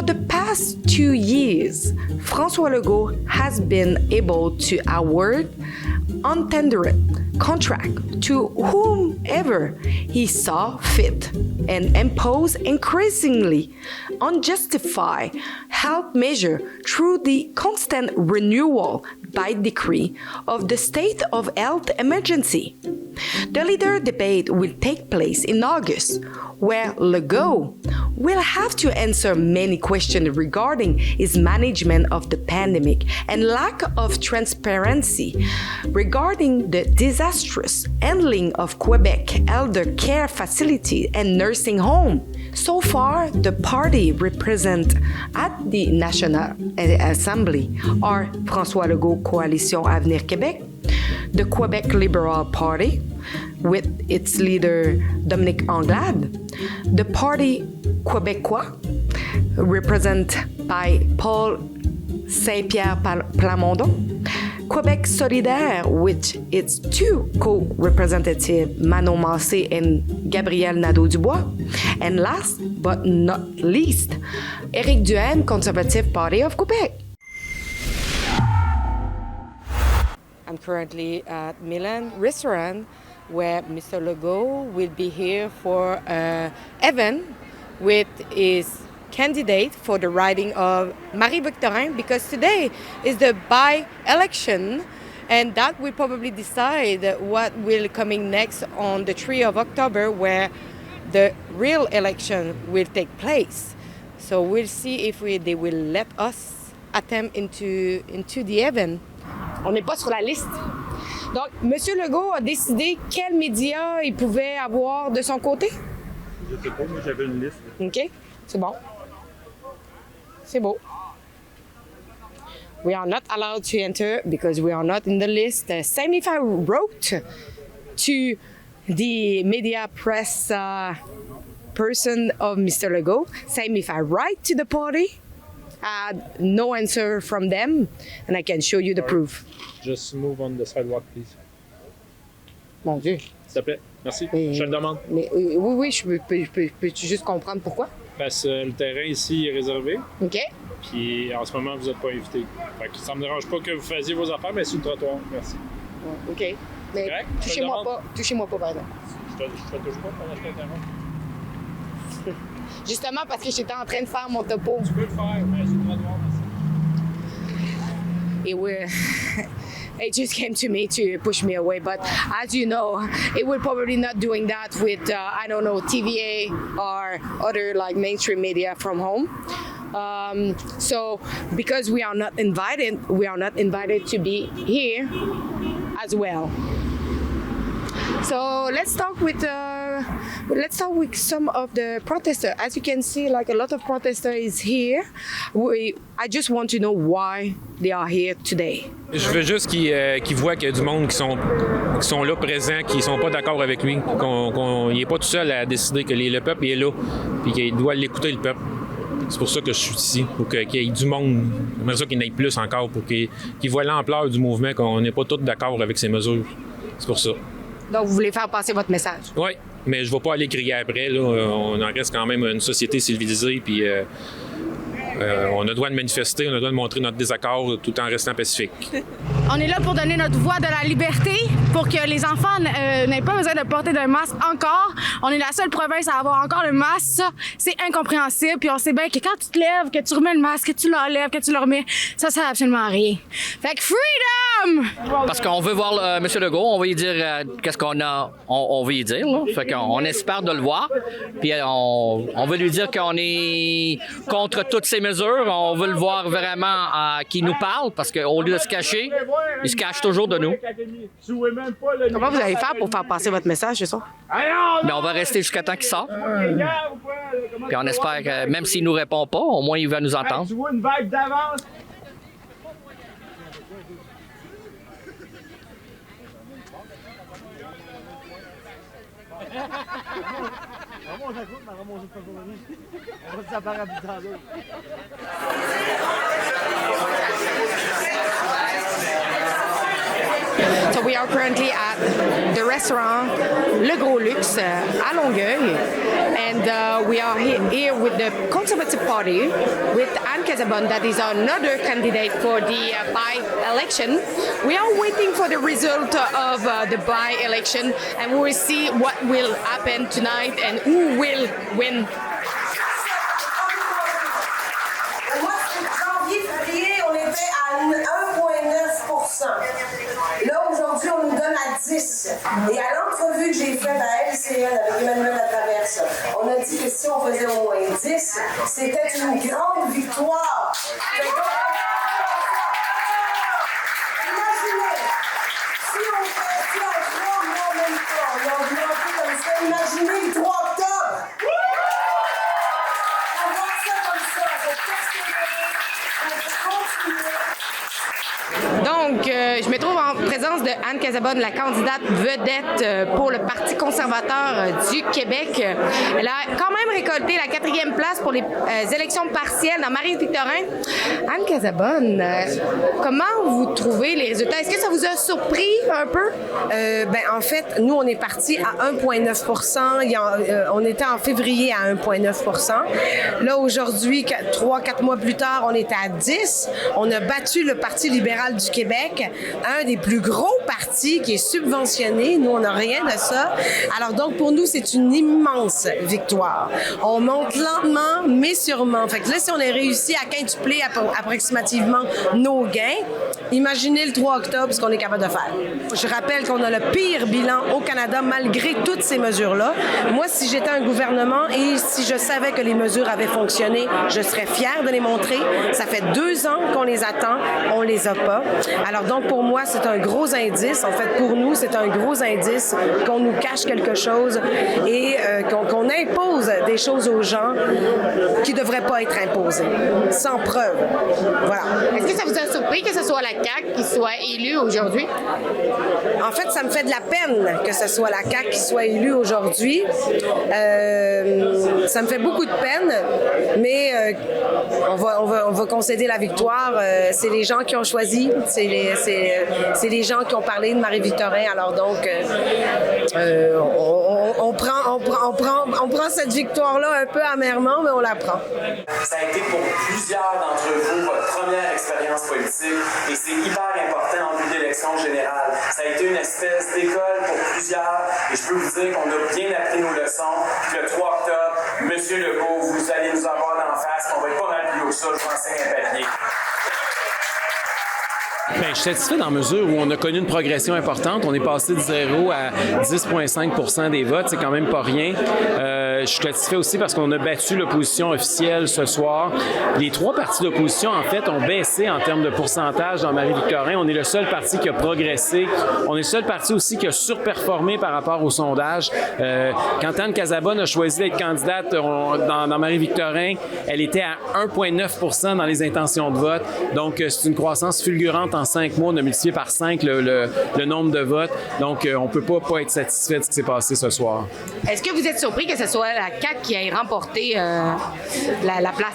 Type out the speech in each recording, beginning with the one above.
For the past 2 years, François Legault has been able to award untendered contract to whomever he saw fit and impose increasingly unjustified health measures through the constant renewal by decree of the state of health emergency. The leader debate will take place in August, where Legault will have to answer many questions regarding his management of the pandemic and lack of transparency regarding the disastrous handling of Quebec elder care facility and nursing home. So far, the party represented at the National Assembly are François Legault Coalition Avenir Québec, the Quebec Liberal Party, with its leader Dominique Anglade, the Parti Québécois, represented by Paul Saint-Pierre Plamondon, Quebec Solidaire, with its two co-representatives, Manon Massé and Gabriel Nadeau-Dubois, and last but not least, Éric Duhaime, Conservative Party of Quebec. I'm currently at Milan Restaurant, where Mr. Legault will be here for an event with his candidate for the riding of Marie-Victorin, because today is the by-election, and that will probably decide what will coming next on the 3rd of October, where the real election will take place. So we'll see if they will let us attempt into the event. On n'est pas sur la liste. Donc, M. Legault a décidé quels médias il pouvait avoir de son côté? Je sais pas, moi j'avais une liste. OK, c'est bon. C'est beau. We are not allowed to enter because we are not in the list. Same if I wrote to the media press person of Mr. Legault, same if I write to the party, no answer from them, and I can show you the proof. Just move on the sidewalk, please. Mon Dieu. S'il te plaît, merci. Mais, je te le demande. Mais, oui, peux-tu juste comprendre pourquoi? Parce que le terrain ici est réservé. OK. Puis en ce moment, vous n'êtes pas invité. Fait que ça me dérange pas que vous fassiez vos affaires, mais sur le trottoir. Merci. OK. Mais correct? touchez-moi pas, par exemple. Je te touche pas pendant que je t'interromps. Justement parce que j'étais en train de faire mon topo. Tu peux le faire, mais sur le trottoir, merci. It just came to me to push me away, but as you know, it will probably not doing that with TVA or other like mainstream media from home. So because we are not invited to be here as well. So let's talk with some of the protesters. As you can see, like a lot of protesters is here. I just want to know why they are here today. Je veux juste qu'ils voient qu'il y a du monde qui sont là présents, qui sont pas d'accord avec lui, qu'il n'est pas tout seul à décider que le peuple est là, puis qu'il doit l'écouter le peuple. C'est pour ça que je suis ici, pour qu'il y ait du monde. J'aimerais ça qu'il y en ait plus encore, pour qu'ils voient l'ampleur du mouvement, qu'on n'est pas tous d'accord avec ces mesures. C'est pour ça. Donc, vous voulez faire passer votre message? Oui, mais je ne vais pas aller crier après. Là. On en reste quand même une société civilisée, puis on a le droit de manifester, on a le droit de montrer notre désaccord tout en restant pacifique. On est là pour donner notre voix de la liberté, pour que les enfants n'aient pas besoin de porter d'un masque encore. On est la seule province à avoir encore le masque. Ça, c'est incompréhensible. Puis on sait bien que quand tu te lèves, que tu remets le masque, que tu l'enlèves, que tu le remets, ça sert absolument à rien. Fait que freedom! Parce qu'on veut voir M. Legault, on veut lui dire qu'est-ce qu'on a, on veut lui dire. Là. Fait qu'on espère de le voir. Puis on veut lui dire qu'on est contre toutes ces mesures. On veut le voir vraiment qu'il nous parle, parce qu'au lieu de se cacher, il se cache toujours de nous. Comment vous allez faire pour faire passer votre message, c'est ça? Mais on va rester jusqu'à temps qu'il sorte. Puis on espère que même s'il nous répond pas, au moins il va nous entendre. Tu vois une vague d'avance? So we are currently at the restaurant Le Gros Luxe à Longueuil, and we are here with the Conservative Party, with Anne Casabonne, that is another candidate for the by-election. We are waiting for the result of the by-election, and we will see what will happen tonight and who will win. Janvier-février, on était à 1,9 %. Là, aujourd'hui, on nous donne à 10. Et à l'entrevue que j'ai faite à LCN avec Emmanuel Latraverse, on a dit que si on faisait au moins 10, c'était une grande victoire. Imaginez, si on fait en 3 mois en même temps, on a augmenté comme ça, imaginez le 3 octobre. On voit ça comme ça, on va persévérer, on va continuer. Donc, je me trouve en présence de Anne Casabonne, la candidate vedette pour le Parti conservateur du Québec. Elle a quand même récolté la 4e place pour les élections partielles dans Marie-Victorin. Anne Casabonne, comment vous trouvez les résultats? Est-ce que ça vous a surpris un peu? En fait, nous, on est parti à 1,9 %. On était en février à 1,9 %. Là, aujourd'hui, 3-4 mois plus tard, on est à 10. On a battu le Parti libéral du Québec, un des plus gros partis qui est subventionné. Nous, on n'a rien de ça. Alors donc, pour nous, c'est une immense victoire. On monte lentement, mais sûrement. Fait que là, si on a réussi à quintupler approximativement nos gains, imaginez le 3 octobre ce qu'on est capable de faire. Je rappelle qu'on a le pire bilan au Canada malgré toutes ces mesures-là. Moi, si j'étais un gouvernement et si je savais que les mesures avaient fonctionné, je serais fière de les montrer. Ça fait 2 ans qu'on les attend, on les a pas. Alors donc, pour moi, c'est un gros indice. En fait, pour nous, c'est un gros indice qu'on nous cache quelque chose et qu'on impose des choses aux gens qui ne devraient pas être imposées, sans preuve. Voilà. Est-ce que ça vous a surpris que ce soit la CAQ qui soit élue aujourd'hui? En fait, ça me fait de la peine que ce soit la CAQ qui soit élue aujourd'hui. Ça me fait beaucoup de peine, mais on va concéder la victoire. C'est les gens qui ont choisi, c'est les gens qui ont parlé de Marie-Victorin. Alors donc, on prend cette victoire-là un peu amèrement, mais on la prend. Ça a été pour plusieurs d'entre vous votre première expérience politique et c'est hyper important en vue d'élection générale. Ça a été une espèce d'école pour plusieurs et je peux vous dire qu'on a bien appris nos leçons. Puis le 3 octobre, M. Legault, vous allez nous avoir d'en face, on va être pas mal plus haut que ça, je vous enseigne un papier. Bien, je suis satisfait dans la mesure où on a connu une progression importante. On est passé de 0 à 10,5 % des votes. C'est quand même pas rien. Je suis satisfait aussi parce qu'on a battu l'opposition officielle ce soir. Les 3 partis d'opposition, en fait, ont baissé en termes de pourcentage dans Marie-Victorin. On est le seul parti qui a progressé. On est le seul parti aussi qui a surperformé par rapport au sondage. Quand Anne Casabonne a choisi d'être candidate dans Marie-Victorin, elle était à 1,9 % dans les intentions de vote. Donc, c'est une croissance fulgurante en 5 mois. On a multiplié par 5 le nombre de votes. Donc, on ne peut pas être satisfait de ce qui s'est passé ce soir. Est-ce que vous êtes surpris que ce soit la CAQ qui ait remporté la place?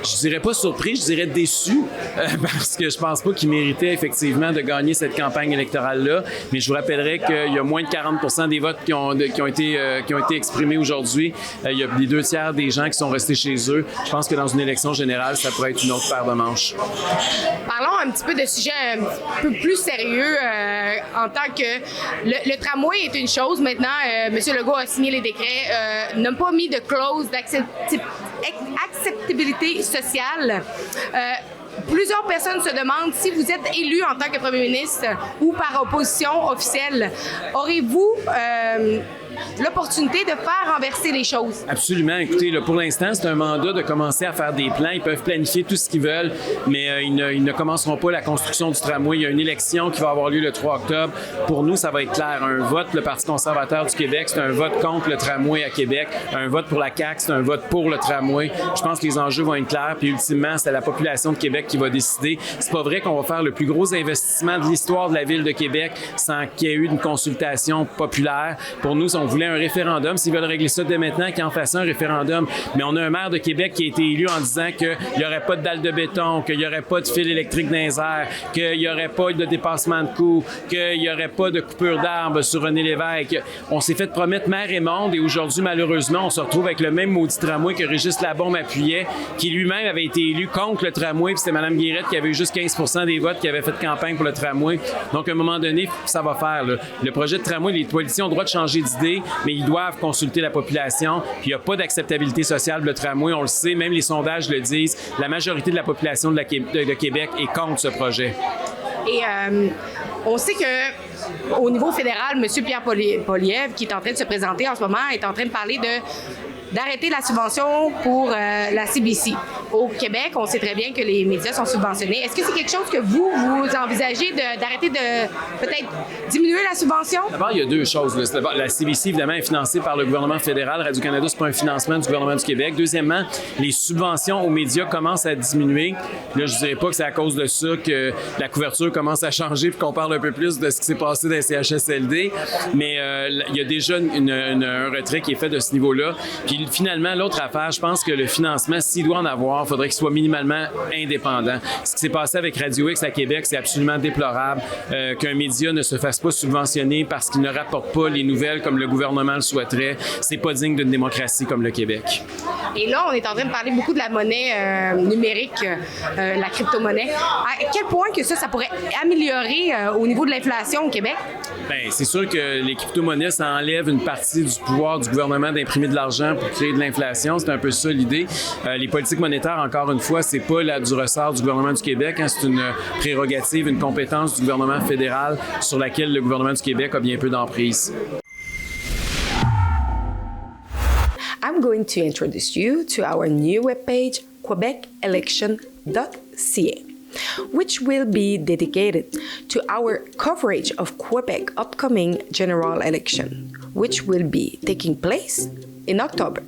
Je dirais pas surpris, je dirais déçu, parce que je pense pas qu'il méritait effectivement de gagner cette campagne électorale-là. Mais je vous rappellerai qu'il y a moins de 40 % des votes qui ont été exprimés aujourd'hui. Il y a les 2 tiers des gens qui sont restés chez eux. Je pense que dans une élection générale, ça pourrait être une autre paire de manches. Parlons un petit peu de sujets un peu plus sérieux en tant que le tramway est une chose. Maintenant, M. Legault a signé les décrets, n'a pas mis de clause d'acceptabilité sociale. Plusieurs personnes se demandent si vous êtes élu en tant que premier ministre ou par opposition officielle, aurez-vous l'opportunité de faire renverser les choses? Absolument. Écoutez, là, pour l'instant, c'est un mandat de commencer à faire des plans. Ils peuvent planifier tout ce qu'ils veulent, mais ils ne commenceront pas la construction du tramway. Il y a une élection qui va avoir lieu le 3 octobre. Pour nous, ça va être clair. Un vote, le Parti conservateur du Québec, c'est un vote contre le tramway à Québec. Un vote pour la CAQ, c'est un vote pour le tramway. Je pense que les enjeux vont être clairs. Puis ultimement, c'est la population de Québec qui va décider. C'est pas vrai qu'on va faire le plus gros investissement de l'histoire de la ville de Québec sans qu'il y ait eu une consultation populaire. Pour nous, on on voulait un référendum. S'ils veulent régler ça dès maintenant, qu'ils en fassent un référendum. Mais on a un maire de Québec qui a été élu en disant qu'il n'y aurait pas de dalles de béton, qu'il n'y aurait pas de fil électrique dans les airs, qu'il n'y aurait pas de dépassement de coûts, qu'il n'y aurait pas de coupure d'arbres sur René Lévesque. On s'est fait promettre mer et monde et aujourd'hui, malheureusement, on se retrouve avec le même maudit tramway que Régis Labaume appuyait, qui lui-même avait été élu contre le tramway, puis c'était Mme Guérette qui avait eu juste 15 % des votes qui avait fait campagne pour le tramway. Donc, à un moment donné, ça va faire. Là. Le projet de tramway, les politiciens ont le droit de changer d'idée, mais ils doivent consulter la population. Puis il n'y a pas d'acceptabilité sociale pour le tramway, on le sait, même les sondages le disent. La majorité de la population de Québec est contre ce projet. Et on sait que au niveau fédéral, M. Pierre Poilievre, qui est en train de se présenter en ce moment, est en train de parler d'arrêter la subvention pour la CBC. Au Québec, on sait très bien que les médias sont subventionnés. Est-ce que c'est quelque chose que vous envisagez d'arrêter de peut-être diminuer la subvention? D'abord, il y a deux choses. La CBC, évidemment, est financée par le gouvernement fédéral. Radio-Canada, c'est pas un financement du gouvernement du Québec. Deuxièmement, les subventions aux médias commencent à diminuer. Là, je ne dirais pas que c'est à cause de ça que la couverture commence à changer puis qu'on parle un peu plus de ce qui s'est passé dans les CHSLD. Mais il y a déjà un retrait qui est fait de ce niveau-là. Puis finalement, l'autre affaire, je pense que le financement, s'il doit en avoir, il faudrait qu'il soit minimalement indépendant. Ce qui s'est passé avec Radio X à Québec, c'est absolument déplorable qu'un média ne se fasse pas subventionner parce qu'il ne rapporte pas les nouvelles comme le gouvernement le souhaiterait. C'est pas digne d'une démocratie comme le Québec. Et là, on est en train de parler beaucoup de la monnaie numérique, la crypto-monnaie. À quel point que ça pourrait améliorer au niveau de l'inflation au Québec? Bien, c'est sûr que les crypto-monnaies, ça enlève une partie du pouvoir du gouvernement d'imprimer de l'argent pour créer de l'inflation. C'est un peu ça l'idée. Les politiques monétaires, encore une fois, c'est pas du ressort du gouvernement du Québec. Hein. C'est une prérogative, une compétence du gouvernement fédéral sur laquelle le gouvernement du Québec a bien peu d'emprise. I'm going to introduce you to our new webpage, quebecelection.ca, which will be dedicated to our coverage of Quebec upcoming general election, which will be taking place in October.